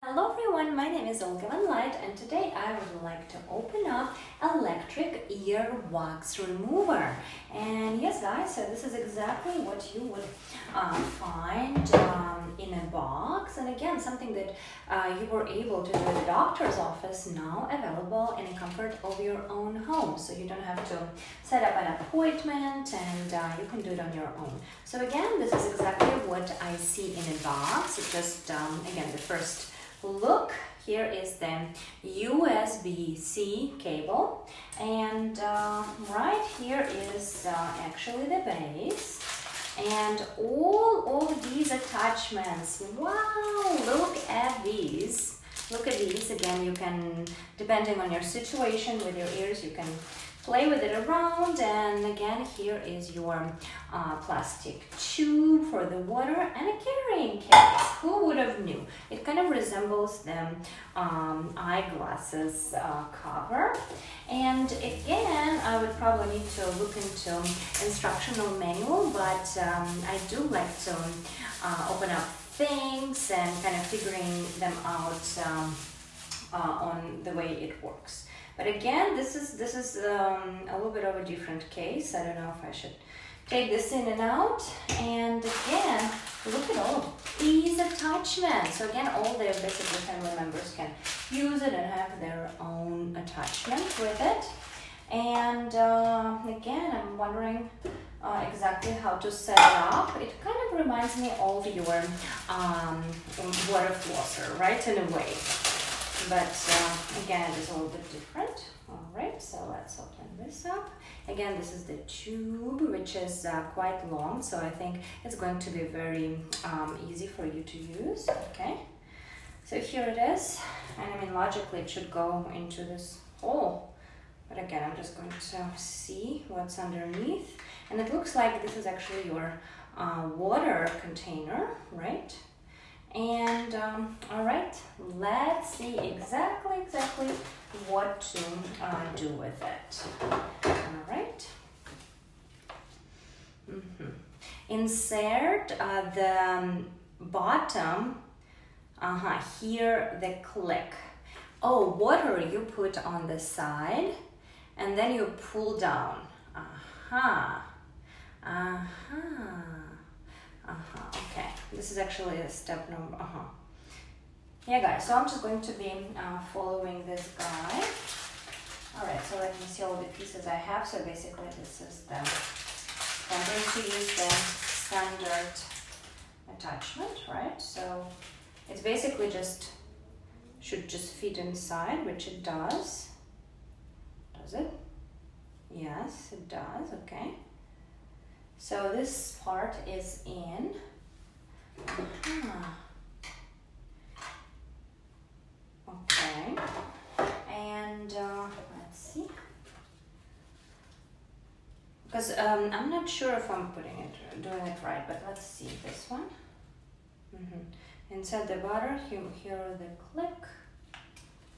Hello everyone, my name is Olga Van Light and today I would like to open up electric ear wax remover. And yes guys, so this is exactly what you would find in a box, and again something that you were able to do at the doctor's office, now available in the comfort of your own home. So you don't have to set up an appointment, and you can do it on your own. So again, this is exactly what I see in a box. It's just again the first look. Here is the USB-C cable, and right here is actually the base and all of these attachments. Wow, look at these. Look at these. Again, you can, depending on your situation with your ears, you can play with it around. And again, here is your plastic tube for the water and a carrying case. Who would have knew? It kind of resembles the eyeglasses cover. And again, I would probably need to look into instructional manual, but I do like to open up things and kind of figuring them out on the way it works. But again, this is a little bit of a different case. I don't know if I should take this in and out. And again, look at all of these attachments. So again, all their basically family members can use it and have their own attachment with it. And again, I'm wondering exactly how to set it up. It kind of reminds me of your water flosser, right, in a way. But again, it is a little bit different. All right, so let's open this up. Again, this is the tube, which is quite long, so I think it's going to be very easy for you to use. Okay, so here it is, and I mean logically it should go into this hole, but again I'm just going to see what's underneath. And it looks like this is actually your water container, right? And all right, let's see exactly what to do with it. All right. Insert the bottom. Here the click. Oh, water you put on the side, and then you pull down. Okay, this is actually a step number. Yeah, guys, so I'm just going to be following this guide. All right, so let me see all the pieces I have. So basically, this is the, I'm going to use the standard attachment, right? So it's basically should just fit inside, which it does. Does it? Yes, it does. Okay. So this part is in. Okay, and let's see, because I'm not sure if I'm doing it right, but let's see this one. Inside the butter, here the click,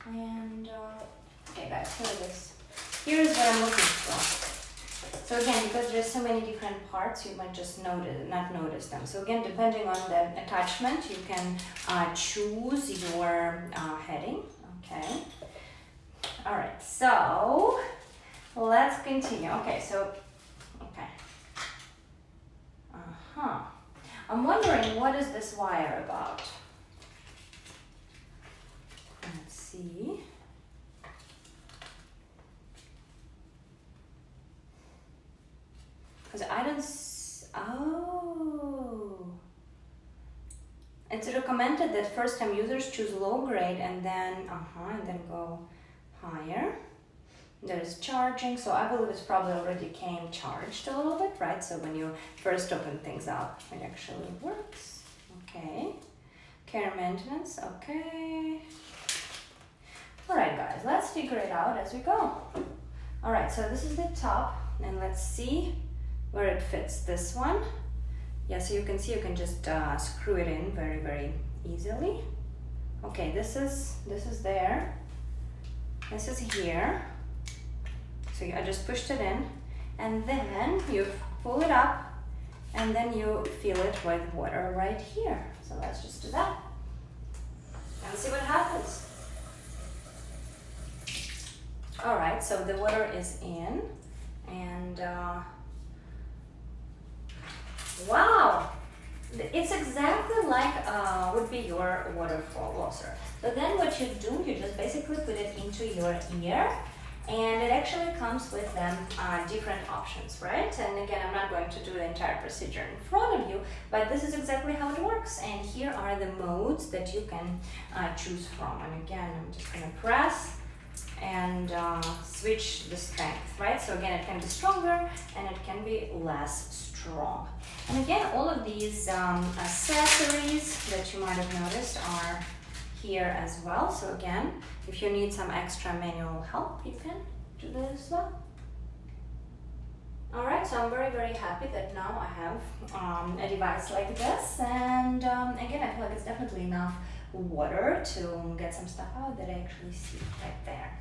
and okay guys, here it is. Here is what I'm looking for. So again, because there's so many different parts, you might just not notice them. So again, depending on the attachment, you can choose your heading. Okay. All right. So let's continue. Okay. So okay. I'm wondering, what is this wire about? Let's see. I don't. Oh, it's recommended that first-time users choose low grade and then go higher. There's charging, so I believe it's probably already came charged a little bit, right? So when you first open things up, it actually works. Okay. Care maintenance. Okay. All right, guys, let's figure it out as we go. All right, so this is the top, and let's see where it fits. This one. Yeah, so you can see you can just screw it in very easily. Okay, this is there. This is here. So I just pushed it in, and then you pull it up, and then you fill it with water right here. So let's just do that. and see what happens. All right, so the water is in, and wow, it's exactly like would be your waterfall flosser. So then what you do, you just basically put it into your ear, and it actually comes with them different options, right? And again, I'm not going to do the entire procedure in front of you, but this is exactly how it works. And here are the modes that you can choose from. And again, I'm just gonna press and switch the strength, right? So again, it can be stronger and it can be less strong. And again, all of these accessories that you might have noticed are here as well. So again, if you need some extra manual help, you can do that as well. All right, so I'm very, very happy that now I have a device like this. And again, I feel like it's definitely enough water to get some stuff out that I actually see right there.